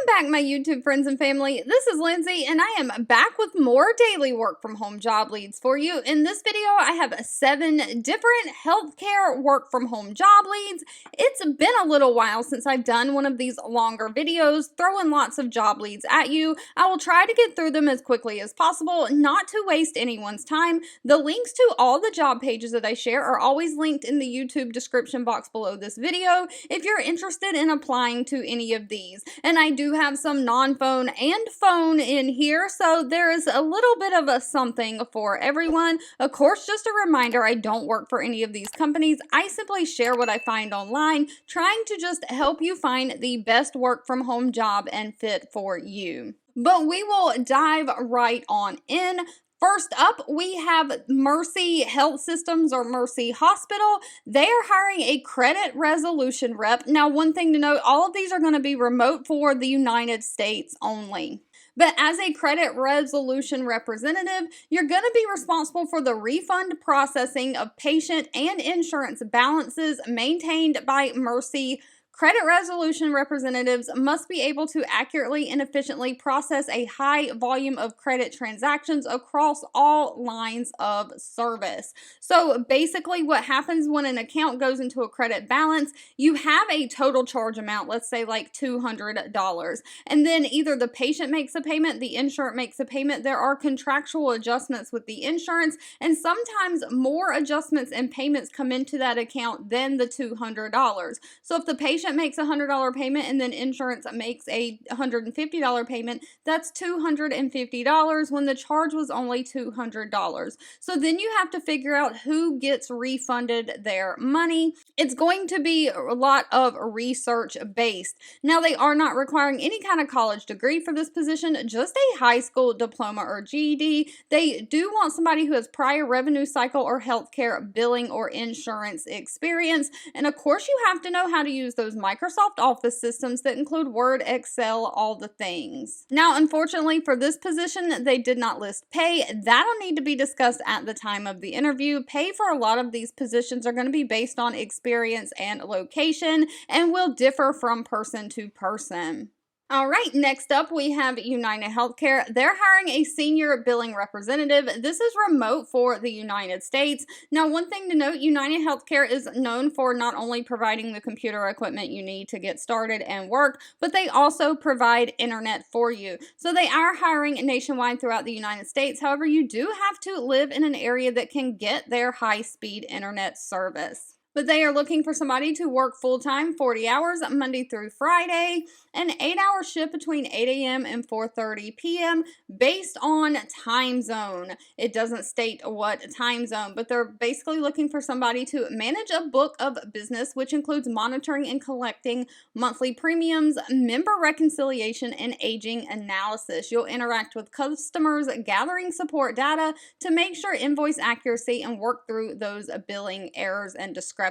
back, my YouTube friends and family. This is Lindsay, and I am back with more daily work from home job leads for you. In this video, I have 7 different healthcare work from home job leads. It's been a little while since I've done one of these longer videos, throwing lots of job leads at you. I will try to get through them as quickly as possible, not to waste anyone's time. The links to all the job pages that I share are always linked in the YouTube description box below this video if you're interested in applying to any of these. And I do have some non-phone and phone in here, so there is a little bit of a something for everyone. Of course, just a reminder, I don't work for any of these companies. I simply share what I find online, trying to just help you find the best work from home job and fit for you. But we will dive right on in. First up, we have Mercy Health Systems or Mercy Hospital. They are hiring a credit resolution rep. Now, one thing to note, all of these are going to be remote for the United States only. But as a credit resolution representative, you're going to be responsible for the refund processing of patient and insurance balances maintained by Mercy. Credit resolution representatives must be able to accurately and efficiently process a high volume of credit transactions across all lines of service. So basically what happens when an account goes into a credit balance, you have a total charge amount, let's say like $200. And then either the patient makes a payment, the insurance makes a payment. There are contractual adjustments with the insurance, and sometimes more adjustments and payments come into that account than the $200. So if the patient makes a $100 payment and then insurance makes a $150 payment, that's $250 when the charge was only $200. So then you have to figure out who gets refunded their money. It's going to be a lot of research based. Now, they are not requiring any kind of college degree for this position, just a high school diploma or GED. They do want somebody who has prior revenue cycle or healthcare billing or insurance experience. And of course, you have to know how to use those Microsoft Office systems that include Word, Excel, all the things. Now, unfortunately for this position, they did not list pay. That'll need to be discussed at the time of the interview. Pay for a lot of these positions are going to be based on experience and location and will differ from person to person. All right, next up we have United Healthcare. They're hiring a senior billing representative. This is remote for the United States. Now, one thing to note, United Healthcare is known for not only providing the computer equipment you need to get started and work, but they also provide internet for you. So they are hiring nationwide throughout the United States. However, you do have to live in an area that can get their high-speed internet service. But they are looking for somebody to work full-time, 40 hours, Monday through Friday, an 8-hour shift between 8 a.m. and 4:30 p.m. based on time zone. It doesn't state what time zone, but they're basically looking for somebody to manage a book of business, which includes monitoring and collecting monthly premiums, member reconciliation, and aging analysis. You'll interact with customers, gathering support data to make sure invoice accuracy and work through those billing errors and discrepancies.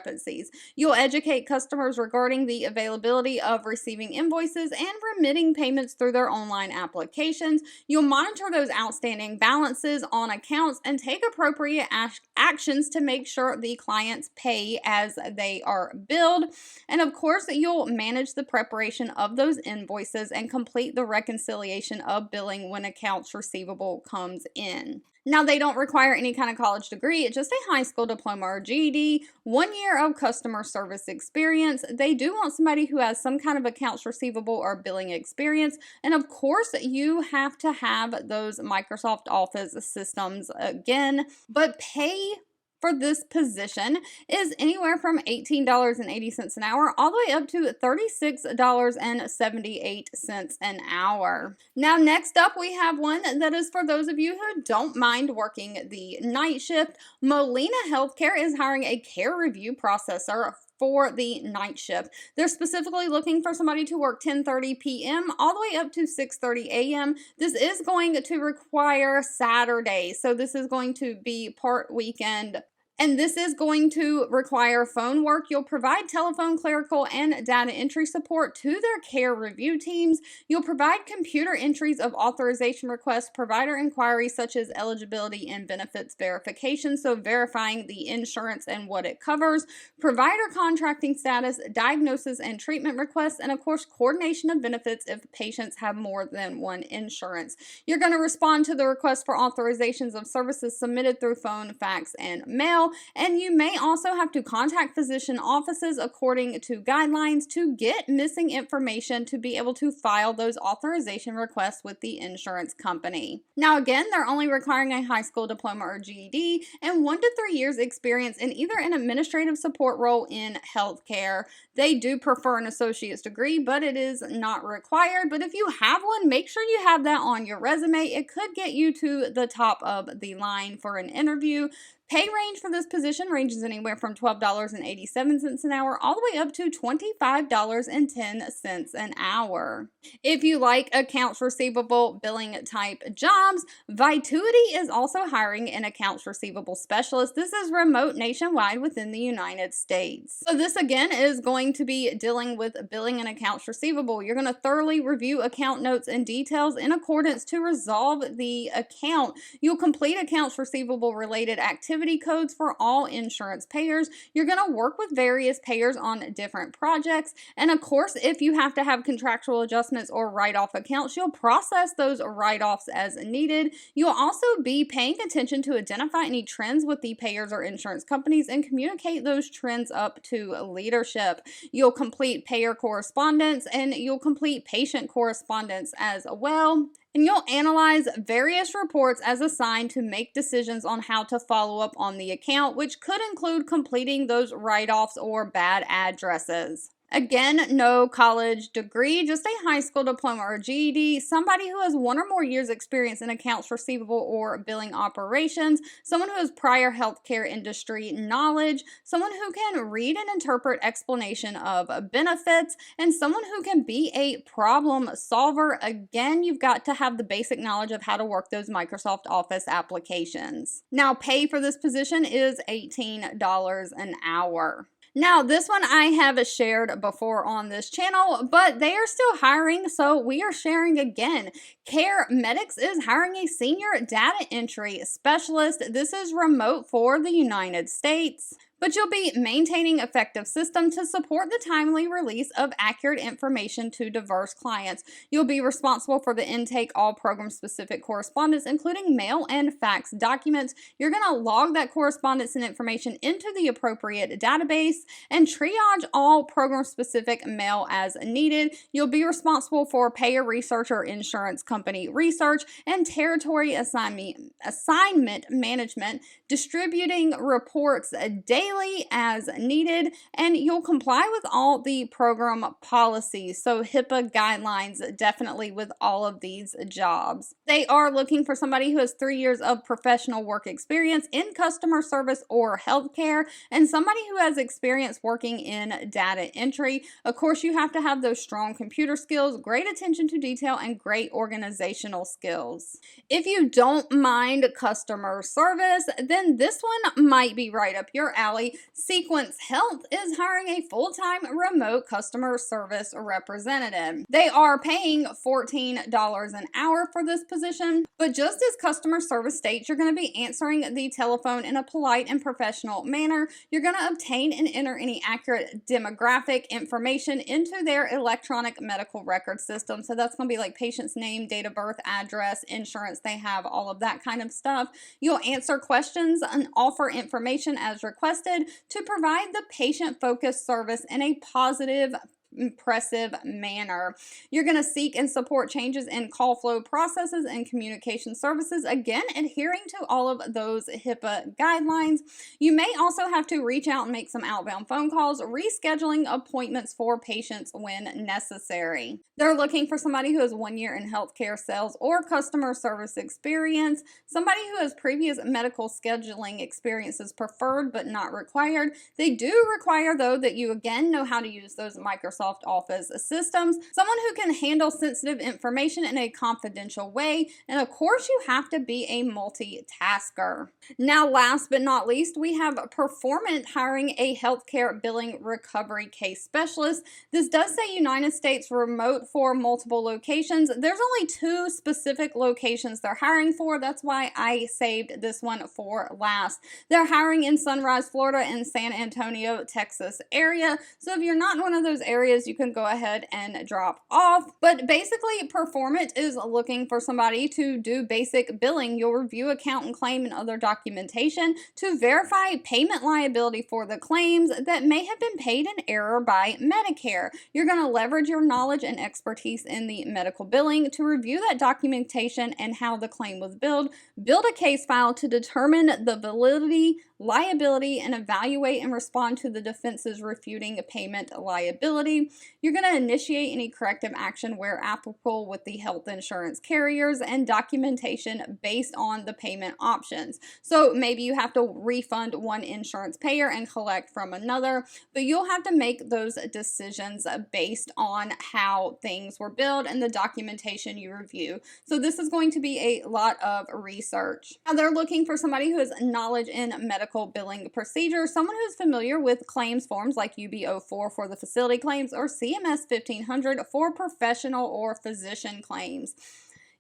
You'll educate customers regarding the availability of receiving invoices and remitting payments through their online applications. You'll monitor those outstanding balances on accounts and take appropriate actions to make sure the clients pay as they are billed. And of course, you'll manage the preparation of those invoices and complete the reconciliation of billing when accounts receivable comes in. Now, they don't require any kind of college degree. It's just a high school diploma or GED, 1 year of customer service experience. They do want somebody who has some kind of accounts receivable or billing experience. And of course, you have to have those Microsoft Office systems again. But pay for this position is anywhere from $18.80 an hour all the way up to $36.78 an hour. Now, next up, we have one that is for those of you who don't mind working the night shift. Molina Healthcare is hiring a care review processor for the night shift. They're specifically looking for somebody to work 10:30 p.m. all the way up to 6:30 a.m. This is going to require Saturdays, so this is going to be part weekend And this is going to require phone work. You'll provide telephone, clerical, and data entry support to their care review teams. You'll provide computer entries of authorization requests, provider inquiries such as eligibility and benefits verification, so verifying the insurance and what it covers, provider contracting status, diagnosis and treatment requests, and of course, coordination of benefits if patients have more than one insurance. You're going to respond to the request for authorizations of services submitted through phone, fax, and mail. And you may also have to contact physician offices according to guidelines to get missing information to be able to file those authorization requests with the insurance company. Now again, they're only requiring a high school diploma or GED and 1 to 3 years experience in either an administrative support role in healthcare. They do prefer an associate's degree, but it is not required. But if you have one, make sure you have that on your resume. It could get you to the top of the line for an interview. Pay range for this position ranges anywhere from $12.87 an hour all the way up to $25.10 an hour. If you like accounts receivable billing type jobs, Vituity is also hiring an accounts receivable specialist. This is remote nationwide within the United States. So this again is going to be dealing with billing and accounts receivable. You're going to thoroughly review account notes and details in accordance to resolve the account. You'll complete accounts receivable related activities codes for all insurance payers. You're going to work with various payers on different projects. And of course, if you have to have contractual adjustments or write-off accounts, you'll process those write-offs as needed. You'll also be paying attention to identify any trends with the payers or insurance companies and communicate those trends up to leadership. You'll complete payer correspondence and you'll complete patient correspondence as well. And you'll analyze various reports as assigned to make decisions on how to follow up on the account, which could include completing those write-offs or bad addresses. Again, no college degree, just a high school diploma or GED, somebody who has 1 or more years experience in accounts receivable or billing operations, someone who has prior healthcare industry knowledge, someone who can read and interpret explanation of benefits, and someone who can be a problem solver. Again, you've got to have the basic knowledge of how to work those Microsoft Office applications. Now, pay for this position is $18 an hour. Now, this one I have shared before on this channel, but they are still hiring, so we are sharing again. CareMedix is hiring a senior data entry specialist. This is remote for the United States. But you'll be maintaining effective system to support the timely release of accurate information to diverse clients. You'll be responsible for the intake all program-specific correspondence, including mail and fax documents. You're going to log that correspondence and information into the appropriate database and triage all program-specific mail as needed. You'll be responsible for payer research or insurance company research and territory assignment management, distributing reports daily as needed, and you'll comply with all the program policies. So HIPAA guidelines definitely with all of these jobs. They are looking for somebody who has 3 years of professional work experience in customer service or healthcare, and somebody who has experience working in data entry. Of course, you have to have those strong computer skills, great attention to detail, and great organizational skills. If you don't mind customer service, then this one might be right up your alley. Sequence Health is hiring a full-time remote customer service representative. They are paying $14 an hour for this position, but just as customer service states, you're going to be answering the telephone in a polite and professional manner. You're going to obtain and enter any accurate demographic information into their electronic medical record system. So that's going to be like patient's name, date of birth, address, insurance they have, all of that kind of stuff. You'll answer questions and offer information as requested to provide the patient-focused service in a positive, impressive manner. You're going to seek and support changes in call flow processes and communication services, again adhering to all of those HIPAA guidelines. You may also have to reach out and make some outbound phone calls, rescheduling appointments for patients when necessary. They're looking for somebody who has 1 year in healthcare sales or customer service experience. Somebody who has previous medical scheduling experience is preferred but not required. They do require, though, that you again know how to use those Microsoft Microsoft Office systems, someone who can handle sensitive information in a confidential way, and of course, you have to be a multitasker. Now, last but not least, we have Performant hiring a healthcare billing recovery case specialist. This does say United States remote for multiple locations. There's only 2 specific locations they're hiring for. That's why I saved this one for last. They're hiring in Sunrise, Florida and San Antonio, Texas area. So if you're not in one of those areas, you can go ahead and drop off. But basically, Performant is looking for somebody to do basic billing. You'll review account and claim and other documentation to verify payment liability for the claims that may have been paid in error by Medicare. You're going to leverage your knowledge and expertise in the medical billing to review that documentation and how the claim was billed, build a case file to determine the validity, liability, and evaluate and respond to the defenses refuting payment liability. You're going to initiate any corrective action where applicable with the health insurance carriers and documentation based on the payment options. So maybe you have to refund one insurance payer and collect from another, but you'll have to make those decisions based on how things were billed and the documentation you review. So this is going to be a lot of research. Now they're looking for somebody who has knowledge in medical billing procedures, someone who's familiar with claims forms like UB04 for the facility claims or CMS 1500 for professional or physician claims.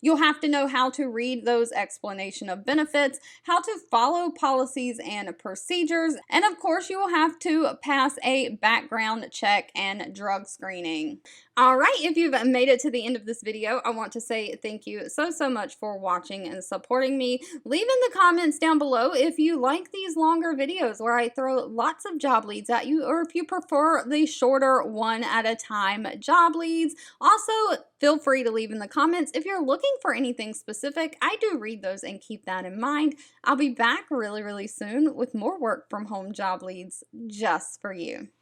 You'll have to know how to read those explanation of benefits, how to follow policies and procedures, and of course you will have to pass a background check and drug screening. All right, if you've made it to the end of this video, I want to say thank you so much for watching and supporting me. Leave in the comments down below if you like these longer videos where I throw lots of job leads at you, or if you prefer the shorter one at a time job leads. Also, feel free to leave in the comments if you're looking for anything specific. I do read those and keep that in mind. I'll be back really soon with more work from home job leads just for you.